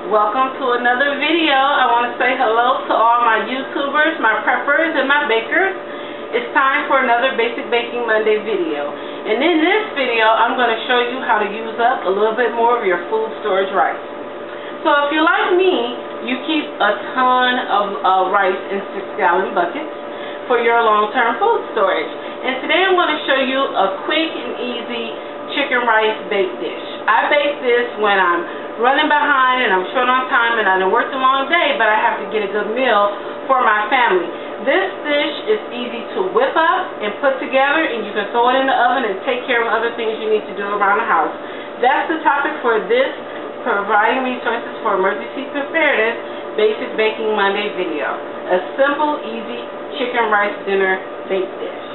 Welcome to another video. I want to say hello to all my YouTubers, my preppers, and my bakers. It's time for another Basic Baking Monday video. And in this video, I'm going to show you how to use up a little bit more of your food storage rice. So if you're like me, you keep a ton of rice in 6-gallon buckets for your long-term food storage. And today I'm going to show you a quick and easy chicken rice baked dish. I bake this when I'm running behind and I'm short on time and I done worked a long day, but I have to get a good meal for my family. This dish is easy to whip up and put together, and you can throw it in the oven and take care of other things you need to do around the house. That's the topic for this Providing Resources for Emergency Preparedness Basic Baking Monday video. A simple, easy chicken rice dinner baked dish.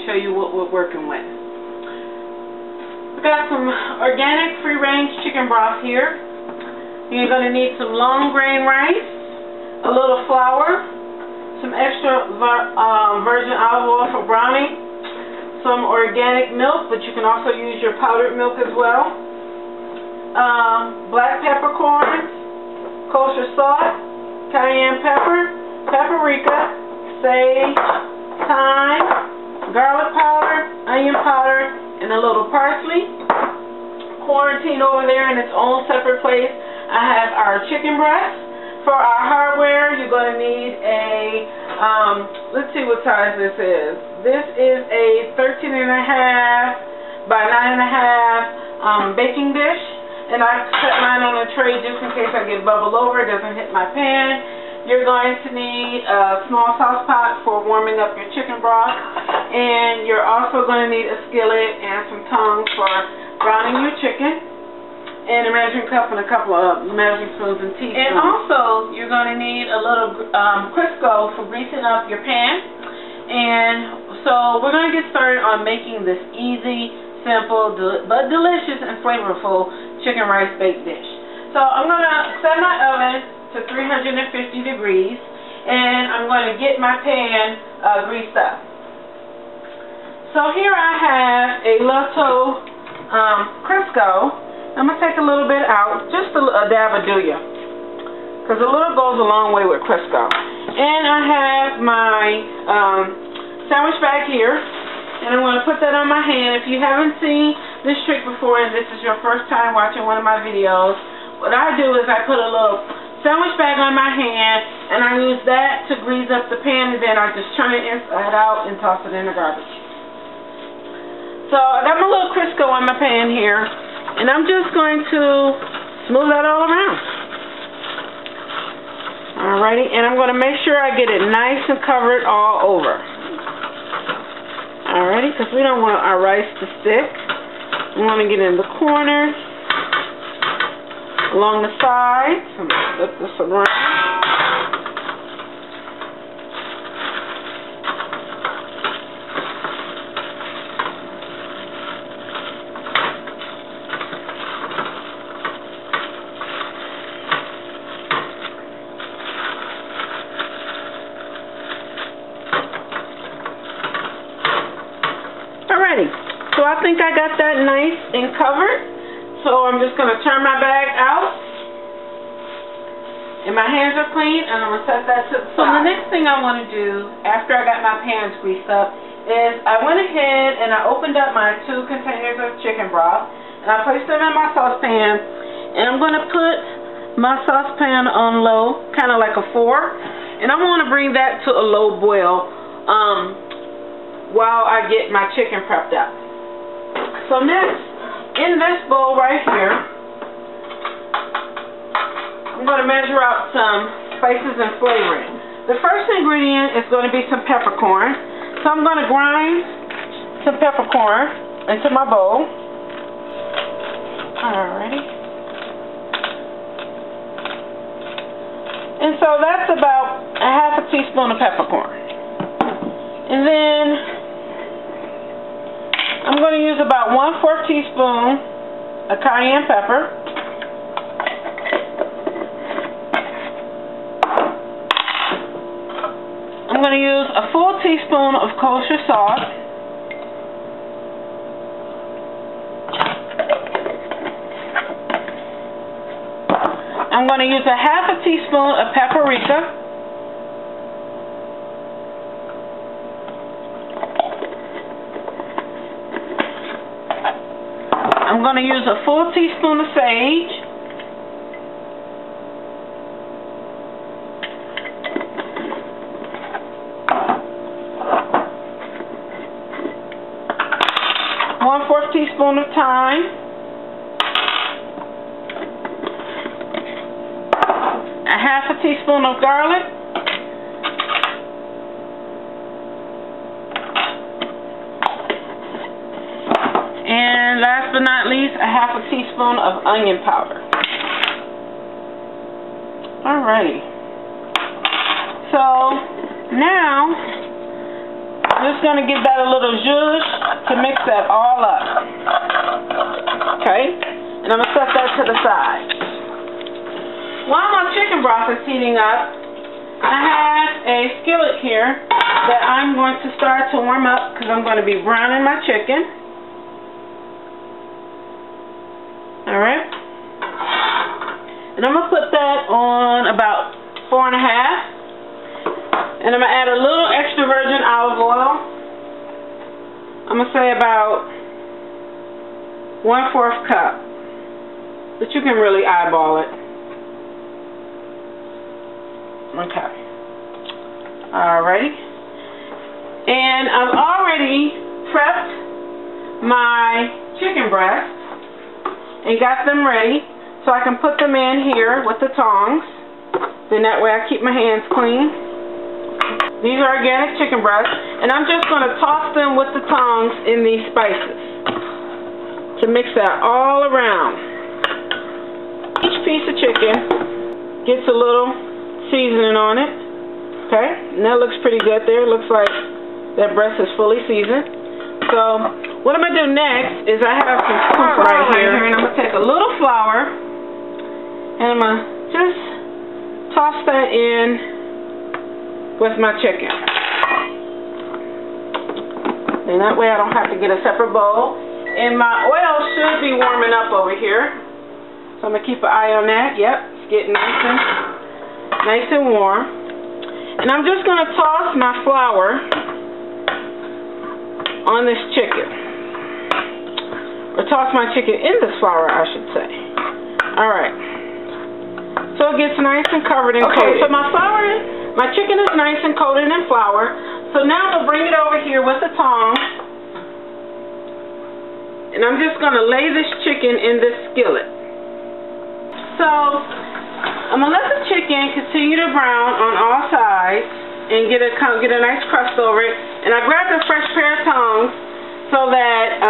Show you what we're working with. We've got some organic free-range chicken broth here. You're going to need some long grain rice, a little flour, some extra virgin olive oil for browning, some organic milk, but you can also use your powdered milk as well, black peppercorns, kosher salt, cayenne pepper, paprika, sage, thyme, garlic powder, onion powder, and a little parsley. Quarantine over there in its own separate place. I have our chicken breast. For our hardware, you're going to need a, let's see what size this is. This is a 13.5 by 9.5 baking dish. And I set mine on a tray just in case I get bubbled over, it doesn't hit my pan. You're going to need a small sauce pot for warming up your chicken broth, and you're also going to need a skillet and some tongs for browning your chicken, and a measuring cup and a couple of measuring spoons and teaspoons. And also, you're going to need a little Crisco for greasing up your pan. And so we're going to get started on making this easy, simple, but delicious and flavorful chicken rice baked dish. So I'm going to set my oven to 350 degrees, and I'm going to get my pan greased up. So here I have a little Crisco. I'm going to take a little bit out, just a dab will do ya, because a little goes a long way with Crisco. And I have my sandwich bag here, and I'm going to put that on my hand. If you haven't seen this trick before and this is your first time watching one of my videos, what I do is I put a little sandwich bag on my hand, and I use that to grease up the pan, and then I just turn it inside out and toss it in the garbage. So I got my little Crisco on my pan here, and I'm just going to smooth that all around. Alrighty, and I'm going to make sure I get it nice and covered all over. Alrighty, because we don't want our rice to stick. We want to get in the corners, along the sides. I'm going to flip this around. Alrighty, so I think I got that nice and covered. So I'm just going to turn my bag out, and my hands are clean, and I'm going to set that to the side. So the next thing I want to do after I got my pans greased up is I went ahead and I opened up my 2 containers of chicken broth, and I placed them in my saucepan, and I'm going to put my saucepan on low, kind of like a 4, and I'm going to bring that to a low boil while I get my chicken prepped up. So next, in this bowl right here, I'm going to measure out some spices and flavoring. The first ingredient is going to be some peppercorn. So I'm going to grind some peppercorn into my bowl. Alrighty. And so that's about a half a teaspoon of peppercorn. And then I'm going to use about 1/4 teaspoon of cayenne pepper. I'm going to use a full teaspoon of kosher salt. I'm going to use a half a teaspoon of paprika. I'm going to use a full teaspoon of sage. One-fourth teaspoon of thyme. A half a teaspoon of garlic. And last but not least, a half a teaspoon of onion powder. Alrighty. So now I'm just going to give that a little zhuzh to mix that all up. Okay? And I'm going to set that to the side. While my chicken broth is heating up, I have a skillet here that I'm going to start to warm up because I'm going to be browning my chicken. Alright? And I'm going to put that on about 4 1/2. And I'm going to add a little extra virgin olive oil. I'm going to say about 1/4 cup. But you can really eyeball it. Okay. Alrighty. And I've already prepped my chicken breasts and got them ready so I can put them in here with the tongs. Then that way I keep my hands clean. These are organic chicken breasts, and I'm just going to toss them with the tongs in these spices to mix that all around. Each piece of chicken gets a little seasoning on it. Okay, and that looks pretty good there. It looks like that breast is fully seasoned. So what I'm going to do next is I have some flour right here, and I'm going to take a little flour and I'm going to just toss that in with my chicken. And that way I don't have to get a separate bowl. And my oil should be warming up over here. So I'm going to keep an eye on that. Yep, it's getting nice and warm. And I'm just going to toss my flour on this chicken. Or toss my chicken in this flour, I should say. Alright. So it gets nice and covered and coated. So my chicken is nice and coated in flour. So now I'm going to bring it over here with the tongs. And I'm just going to lay this chicken in this skillet. So I'm going to let the chicken continue to brown on all sides and get a nice crust over it. And I grabbed a fresh pair of tongs so that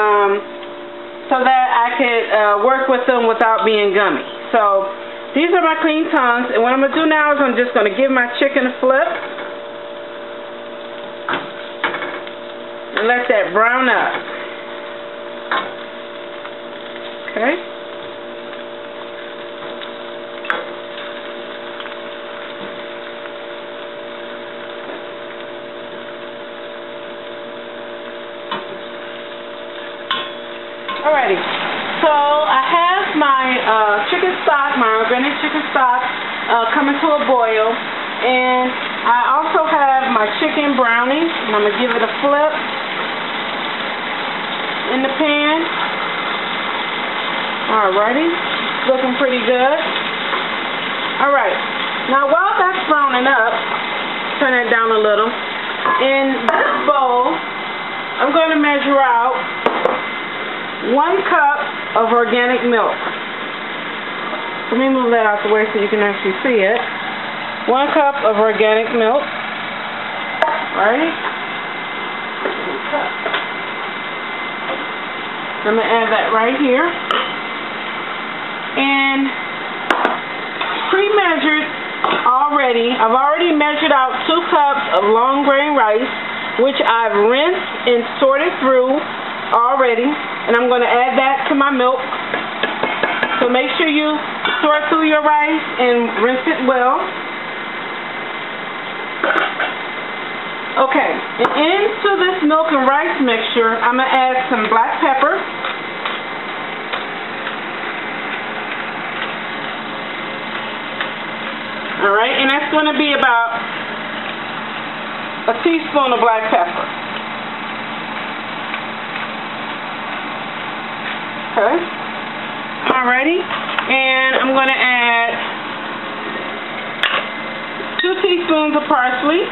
I could work with them without being gummy. So these are my clean tongs, and what I'm going to do now is I'm just going to give my chicken a flip and let that brown up. Okay. Alrighty, so I have my chicken stock, my organic chicken stock, coming to a boil, and I also have my chicken browning, and I'm going to give it a flip in the pan. Alrighty, looking pretty good. Alright, now while that's browning up, turn it down a little, in this bowl, I'm going to measure out 1 cup of organic milk. Let me move that out the way so you can actually see it. 1 cup of organic milk. Alright. I'm going to add that right here. and pre-measured already. I've already measured out 2 cups of long grain rice, which I've rinsed and sorted through already, and I'm going to add that to my milk. So make sure you sort through your rice and rinse it well. Okay, and into this milk and rice mixture, I'm going to add some black pepper. Alright, and that's going to be about a teaspoon of black pepper. Okay. Alrighty, and I'm going to add 2 teaspoons of parsley.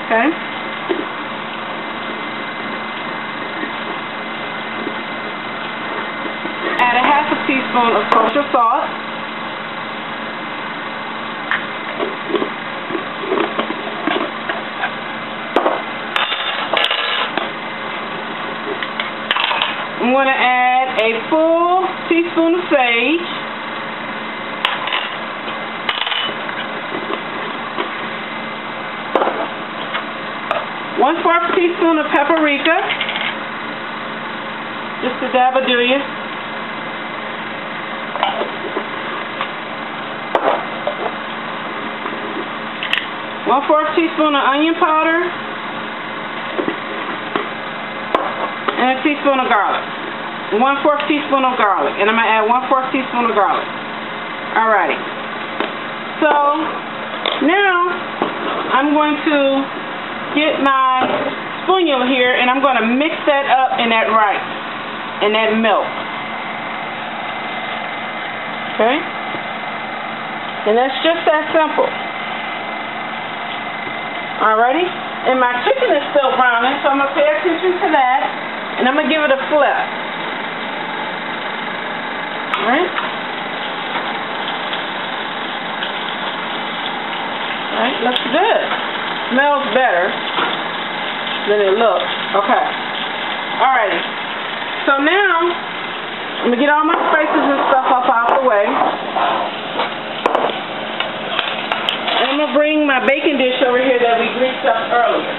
Okay. Add a half a teaspoon of kosher salt. I'm going to add a full teaspoon of sage. One-fourth teaspoon of paprika. Just a dab will do you. One-fourth teaspoon of onion powder. And a teaspoon of garlic. 1/4 teaspoon of garlic. And I'm going to add 1/4 teaspoon of garlic. Alrighty. So, now, I'm going to get my spoonula here, and I'm going to mix that up in that rice, in that milk. Okay? And that's just that simple. Alrighty? And my chicken is still browning, so I'm going to pay attention to that, and I'm going to give it a flip. Alright? Alright, looks good. Smells better than it looks. Okay. Alrighty. So now, I'm going to get all my spices and stuff up out the way. And I'm going to bring my baking dish over here that we greased up earlier.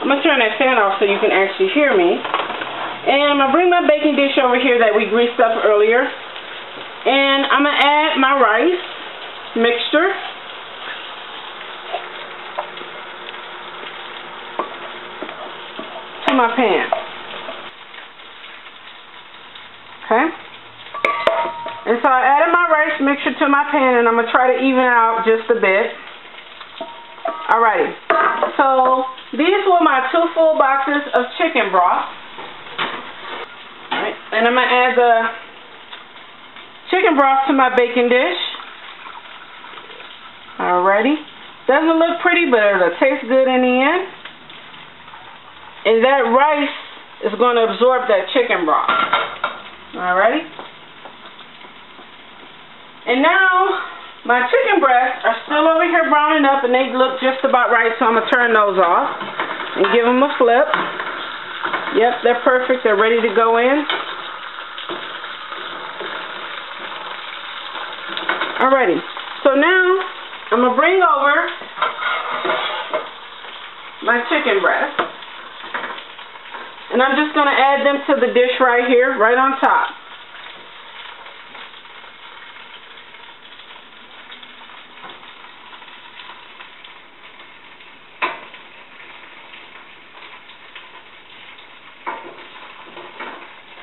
I'm going to turn that fan off so you can actually hear me. And I'm going to bring my baking dish over here that we greased up earlier. And I'm going to add my rice mixture. To my pan. Okay. And so I added my rice mixture to my pan, and I'm going to try to even it out just a bit. Alrighty. So these were my 2 full boxes of chicken broth. Alright. And I'm going to add the chicken broth to my baking dish. Alrighty. Doesn't look pretty, but it'll taste good in the end. And that rice is going to absorb that chicken broth. Alrighty. And now, my chicken breasts are still over here browning up, and they look just about right, so I'm going to turn those off and give them a flip. Yep, they're perfect. They're ready to go in. Alrighty. So now, I'm going to bring over my chicken breast. And I'm just going to add them to the dish right here, right on top.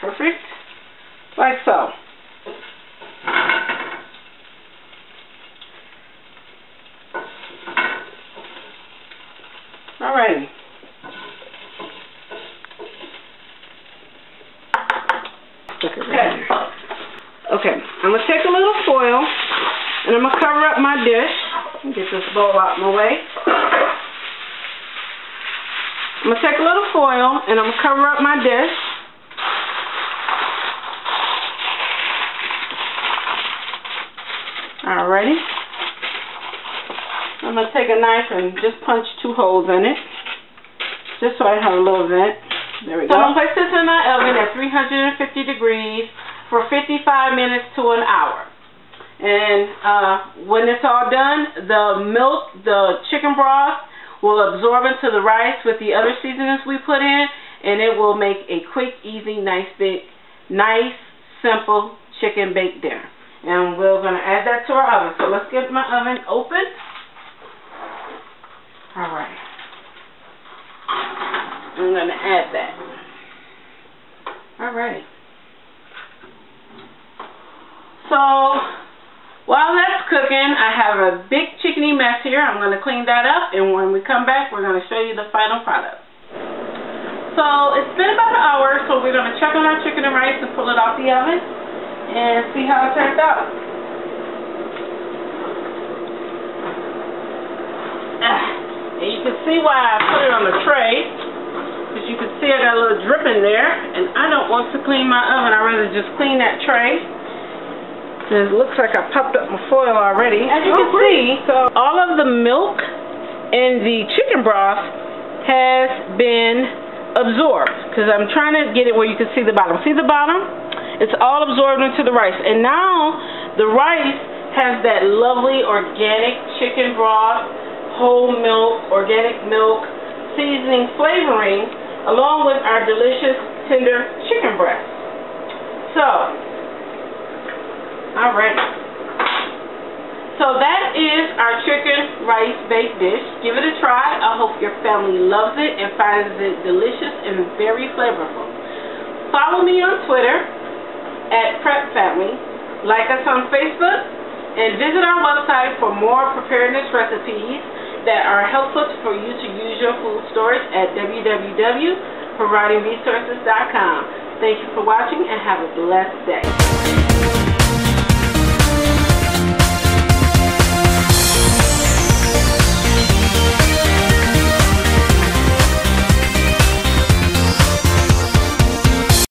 Perfect. Like so. Alrighty. Okay, I'm going to take a little foil, and I'm going to cover up my dish. Get this bowl out of my way. I'm going to take a little foil, and I'm going to cover up my dish. Alrighty. I'm going to take a knife and just punch 2 holes in it. just so I have a little vent. There we go. So I'm going to place this in my oven at 350 degrees for 55 minutes to an hour. And when it's all done, the milk, the chicken broth, will absorb into the rice with the other seasonings we put in, and it will make a quick, easy, nice, simple chicken baked dinner. And we're going to add that to our oven. So let's get my oven open. Alright. I'm going to add that. Alrighty. So, while that's cooking, I have a big chickeny mess here. I'm going to clean that up, and when we come back, we're going to show you the final product. So, it's been about an hour, so we're going to check on our chicken and rice and pull it off the oven and see how it turns out. And you can see why I put it on the tray, because you can see I got a little drip in there, and I don't want to clean my oven. I'd rather just clean that tray. It looks like I popped up my foil already. As you can see, so all of the milk in the chicken broth has been absorbed, because I'm trying to get it where you can see the bottom. See the bottom? It's all absorbed into the rice. And now the rice has that lovely organic chicken broth, whole milk, organic milk, seasoning, flavoring, along with our delicious tender chicken breast. So, alright. So that is our chicken rice baked dish. Give it a try. I hope your family loves it and finds it delicious and very flavorful. Follow me on Twitter at Prep Family. Like us on Facebook, and visit our website for more preparedness recipes that are helpful for you to use your food storage at www.providingresources.com. Thank you for watching and have a blessed day.